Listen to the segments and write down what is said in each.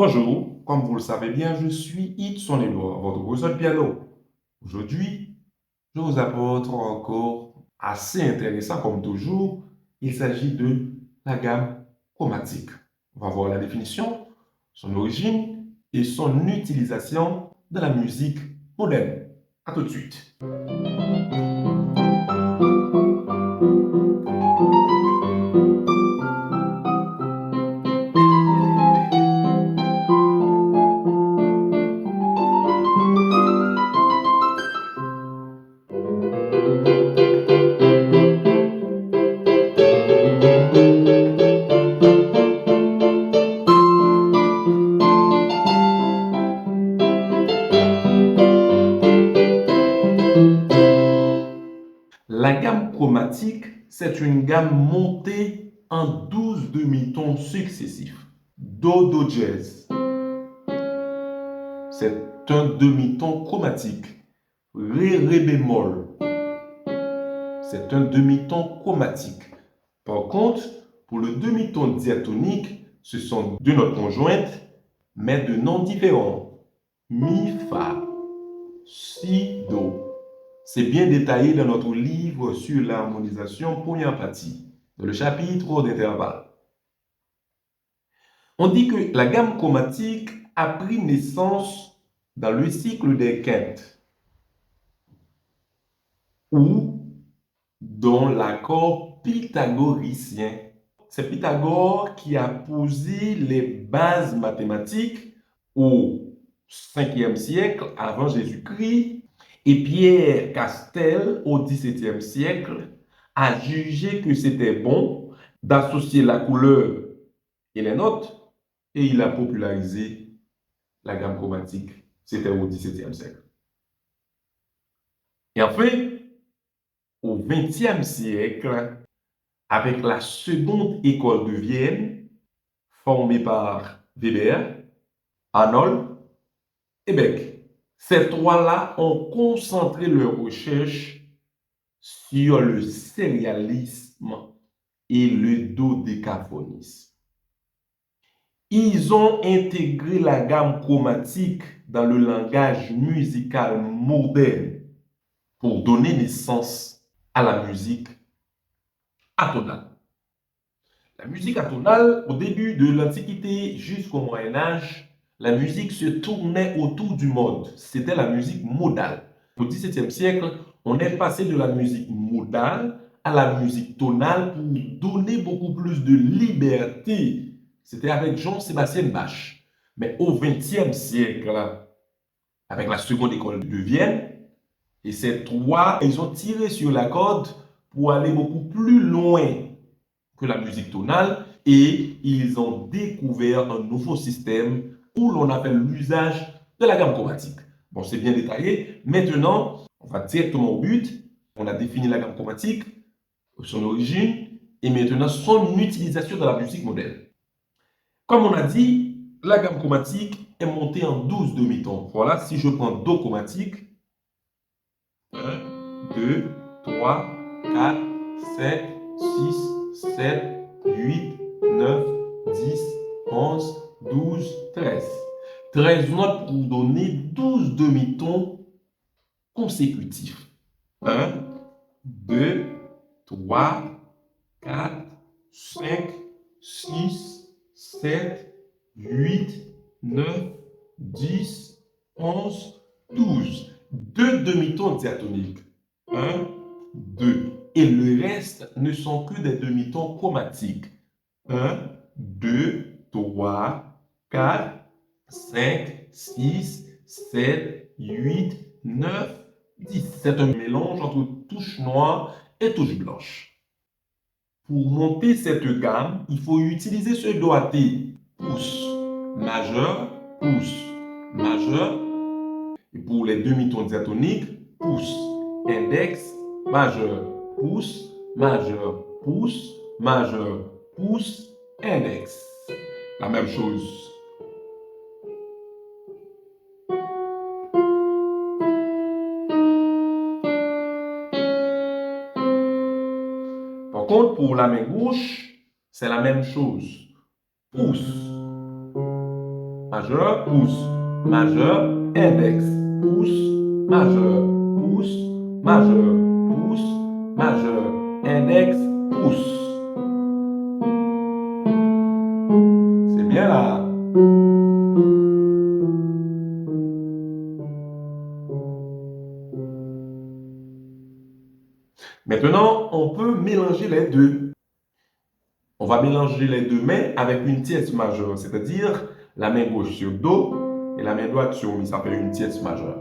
Bonjour, comme vous le savez bien, je suis Itson Edouard, votre professeur de piano. Aujourd'hui, je vous apporte encore assez intéressant comme toujours. Il s'agit de la gamme chromatique. On va voir la définition, son origine et son utilisation dans la musique moderne. À tout de suite. La gamme chromatique, c'est une gamme montée en 12 demi-tons successifs. Do, do dièse. C'est un demi-ton chromatique. Ré, ré bémol. C'est un demi-ton chromatique. Par contre, pour le demi-ton diatonique, ce sont deux notes conjointes, mais de noms différents. Mi, fa, si, do. C'est bien détaillé dans notre livre sur l'harmonisation, première partie, dans le chapitre d'intervalle. On dit que la gamme chromatique a pris naissance dans le cycle des quintes, ou dans l'accord pythagoricien. C'est Pythagore qui a posé les bases mathématiques au 5e siècle avant Jésus-Christ, et Pierre Castel au 17e siècle a jugé que c'était bon d'associer la couleur et les notes, et il a popularisé la gamme chromatique. C'était au 17e siècle. Et enfin, au 20e siècle, avec la seconde école de Vienne, formée par Weber, Arnold et Beck. Ces trois-là ont concentré leurs recherches sur le sérialisme et le dodécaphonisme. Ils ont intégré la gamme chromatique dans le langage musical moderne pour donner naissance à la musique atonale. La musique atonale, au début de l'Antiquité jusqu'au Moyen-Âge, la musique se tournait autour du mode. C'était la musique modale. Au XVIIe siècle, on est passé de la musique modale à la musique tonale pour donner beaucoup plus de liberté. C'était avec Jean-Sébastien Bach. Mais au XXe siècle, avec la seconde école de Vienne, et ces trois, ils ont tiré sur la corde pour aller beaucoup plus loin que la musique tonale, et ils ont découvert un nouveau système où l'on appelle l'usage de la gamme chromatique. Bon, c'est bien détaillé. Maintenant, on va directement au but. On a défini la gamme chromatique, son origine, et maintenant son utilisation dans la musique moderne. Comme on a dit, la gamme chromatique est montée en 12 demi-tons. Voilà, si je prends Do chromatique, 1, 2, 3, 4, 5, 6, 7, 8, 9, 10, 11, 12, 13. 13 notes pour donner 12 demi-tons consécutifs. 1, 2, 3, 4, 5, 6, 7, 8, 9, 10, 11, 12. Deux demi-tons diatoniques. 1, 2. Et le reste ne sont que des demi-tons chromatiques. 1, 2, 3, 4, 5, 6, 7, 8, 9, 10. C'est un mélange entre touche noire et touche blanche. Pour monter cette gamme, il faut utiliser ce doigté. Pouce majeur, pouce majeur. Et pour les demi-tons diatoniques, pouce, index, majeur, pouce, majeur, pouce, majeur, pouce, index. La même chose. Par contre, pour la main gauche, c'est la même chose. Pouce, majeur, pouce, majeur, index, pouce, majeur, pouce, majeur, pouce, majeur, index, pouce. C'est bien là. Maintenant, on peut mélanger les deux. On va mélanger les deux mains avec une tierce majeure, c'est-à-dire la main gauche sur Do et la main droite sur Mi, ça fait une tierce majeure.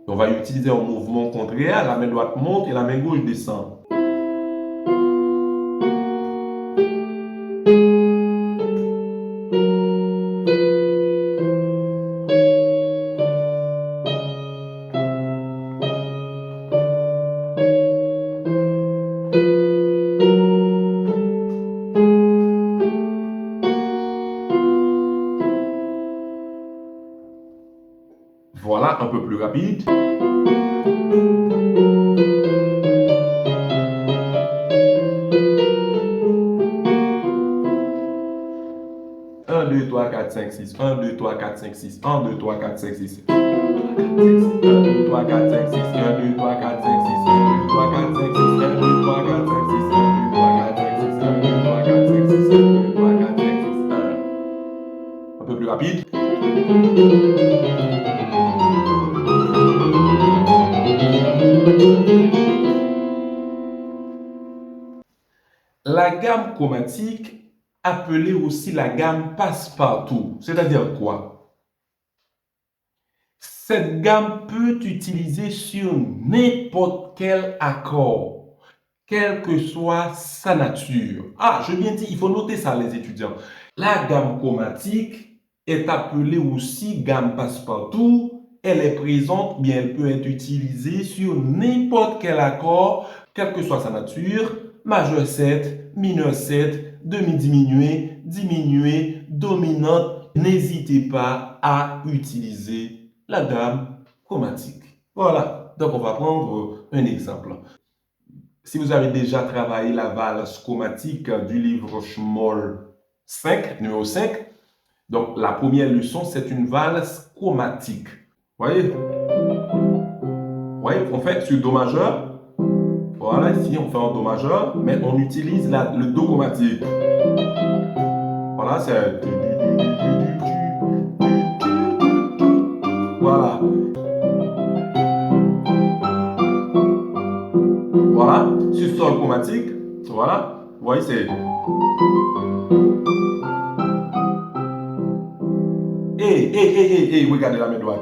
On va utiliser un mouvement contraire, la main droite monte et la main gauche descend. Voilà, un peu plus rapide. Un, 2, 3, 4, 5, 6. 1, 2, 3, 4, 5, 6. 1, 2, 3, 4, 5, 6. 1, 2, 3, 4, 5, 6. 1, 2, 3, 4, 5, 6. 1, 2, 3, 4, 5, 6. 1, 2, 3, 4, 5, 6. 1, 2, 3, 4, 5, 6. 1, 2, 3, 4, 5, 6. 1, 2, 3, 4, 5, 6. 1. Un peu plus rapide. La gamme chromatique, appelée aussi la gamme passe-partout, c'est-à-dire quoi? Cette gamme peut être utilisée sur n'importe quel accord, quelle que soit sa nature. Ah, je viens de dire, il faut noter ça, les étudiants. La gamme chromatique est appelée aussi gamme passe-partout. Elle est présente, bien elle peut être utilisée sur n'importe quel accord, quelle que soit sa nature, majeur 7, mineur 7, demi-diminué, diminué, dominante. N'hésitez pas à utiliser la gamme chromatique. Voilà, donc on va prendre un exemple. Si vous avez déjà travaillé la valse chromatique du livre Schmoll 5, numéro 5, donc la première leçon, c'est une valse chromatique. Voyez? Voyez, on fait sur Do majeur. Voilà, ici on fait un Do majeur, mais on utilise le Do chromatique. Voilà, c'est... Voilà. Voilà, sur Sol chromatique, voilà, vous voyez, c'est... Regardez la main droite.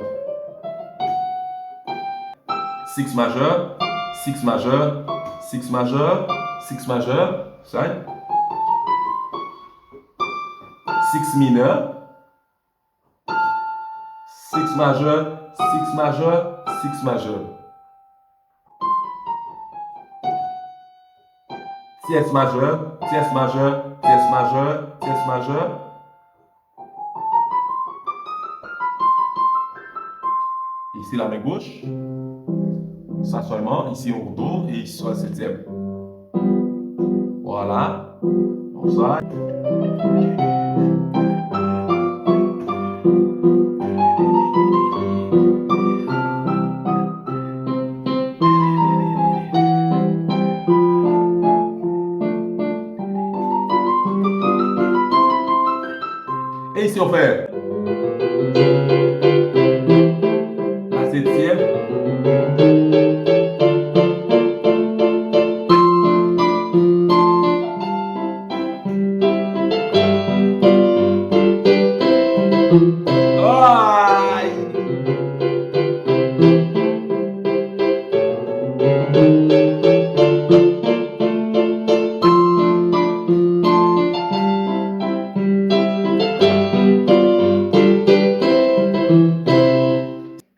6 majeur, 6 majeur, 6 majeur, 6 majeur, ça. 6 mineur, 6 majeur, 6 majeur, 6 majeur. Tierce majeur, tierce majeur, tierce majeur, tierce majeur. Ici la main gauche. Ça seulement, ici on Do et ici sur le septième. Voilà. Comme ça. Et ici on fait la septième.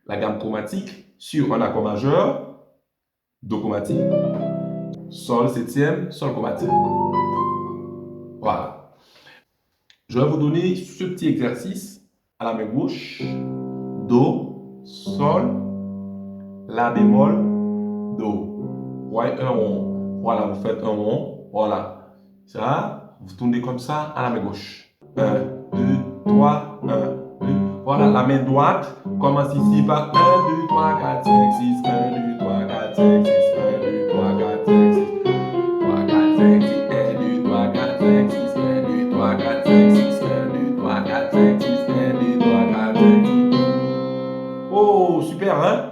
La gamme chromatique sur un accord majeur, Do chromatique, Sol septième, Sol chromatique. Voilà. Je vais vous donner ce petit exercice à la main gauche. Do, Sol, La bémol, Do. Ouais, un rond. Voilà, vous faites un rond. Voilà. Ça, vous tournez comme ça à la main gauche. 1, 2, 3, 1, 2, Voilà, la main droite commence ici par 1, 2, 3, 4, 5, 6, 1, 2, 3, 4, 5, 6, 1, 2, 3, 4, 5, 6, 3, 4, 5, 6, 1, 2, 3, 4, 5, 6, 1, 2, 3, 4, 5, 6, 1, 2, 3, 4, 5, 6, 1, 2, 3, 4, 5, 6. Oh, super, hein?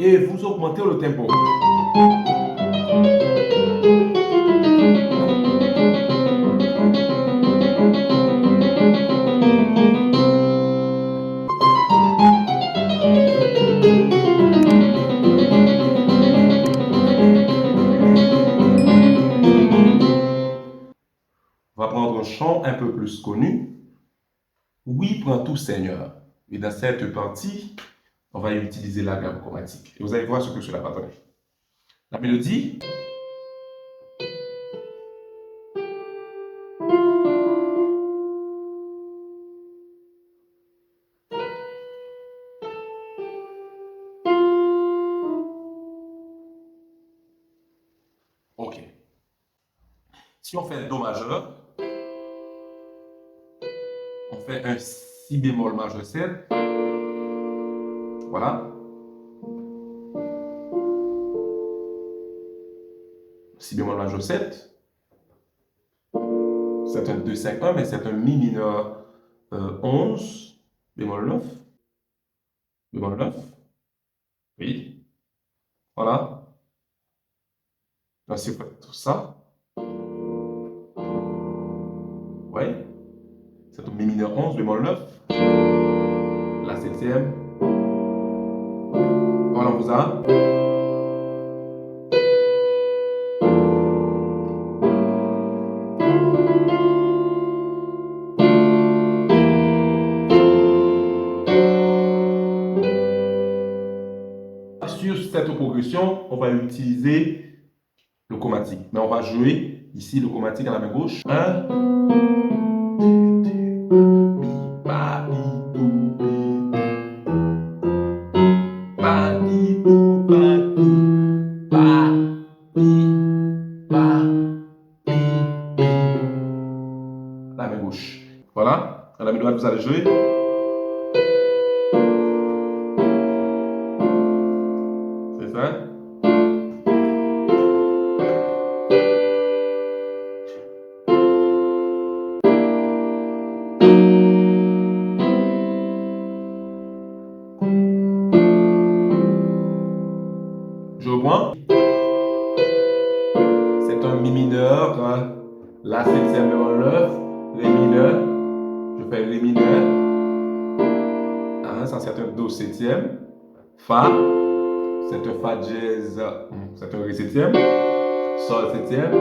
Et vous augmentez le tempo. On va prendre un chant un peu plus connu. Oui, prends tout Seigneur. Et dans cette partie, on va utiliser la gamme chromatique. Et vous allez voir ce que cela va donner. La mélodie. OK. Si on fait un Do majeur, on fait un Si bémol majeur 7. Voilà. Si bémol majeur 7. C'est un 2, 5, 1, mais c'est un Mi mineur 11, bémol 9. Bémol 9. Oui. Voilà. Là, si vous faites tout ça, oui. C'est un Mi mineur 11, bémol 9. La septième. Voilà, on vous a. Sur cette progression, on va utiliser le chromatique. Mais on va jouer ici le chromatique à la main gauche. 1, 2, 2, mi, pa, mi, do, mi, pa, mi, do, pa, mi, pa, mi, la main gauche. Voilà. À la main droite, vous allez jouer. C'est ça. Je reprends. C'est un Mi mineur. La septième bémol 9. Ré mineur. Je fais Ré mineur. Ça c'est un Do septième. Fa. C'est un Fa dièse. C'est un Ré septième. Sol septième.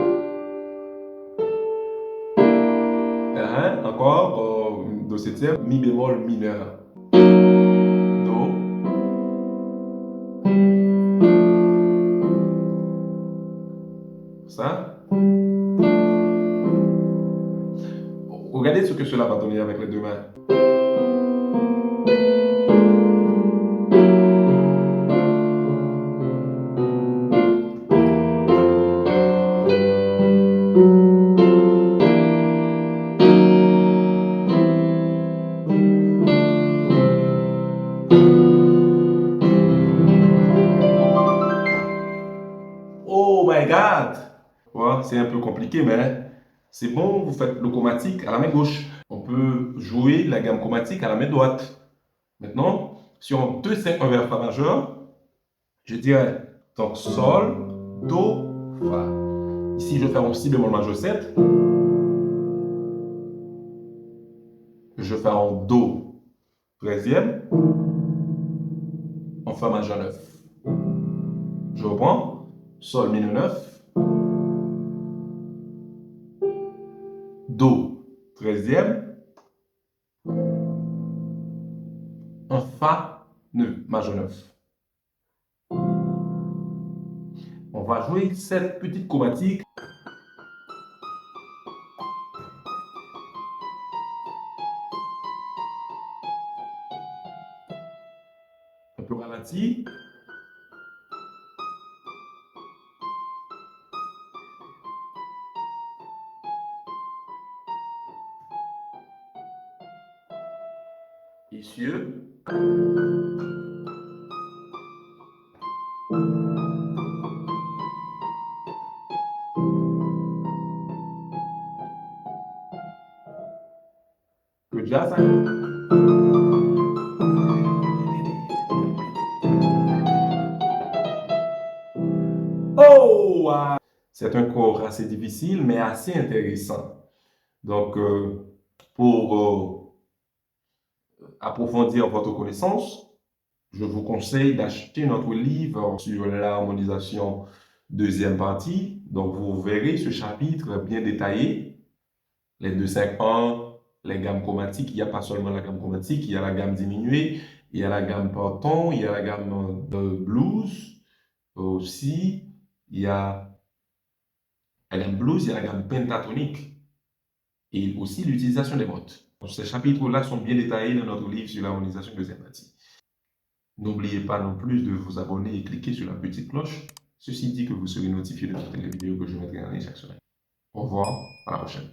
Encore. Do septième. Mi bémol mineur. Do. Ça. Regardez ce que cela va donner avec les deux mains. Oh my God! Ouais, c'est un peu compliqué, mais c'est bon, vous faites le chromatique à la main gauche. On peut jouer la gamme chromatique à la main droite. Maintenant, sur 2, 5, 1 vers Fa majeur, je dirais donc Sol, Do, Fa. Ici, je fais un Si bémol majeur 7. Je fais un Do 13e, en Fa majeur 9. Je reprends. Sol mineur 9. Do 13e, en Fa majeur 9. On va jouer cette petite chromatique. Un peu ralenti. Essieux. Le jazz, hein? Oh! C'est un corps assez difficile, mais assez intéressant. Donc, pour approfondir votre connaissance, je vous conseille d'acheter notre livre sur l'harmonisation deuxième partie. Donc, vous verrez ce chapitre bien détaillé, les 2-5-1, les gammes chromatiques. Il n'y a pas seulement la gamme chromatique, il y a la gamme diminuée, il y a la gamme par ton, il y a la gamme de blues aussi, il y a la gamme blues, il y a la gamme pentatonique et aussi l'utilisation des notes. Ces chapitres-là sont bien détaillés dans notre livre sur l'harmonisation deuxième partie. N'oubliez pas non plus de vous abonner et cliquer sur la petite cloche. Ceci dit que vous serez notifié de toutes les vidéos que je mettrai en ligne chaque semaine. Au revoir, à la prochaine.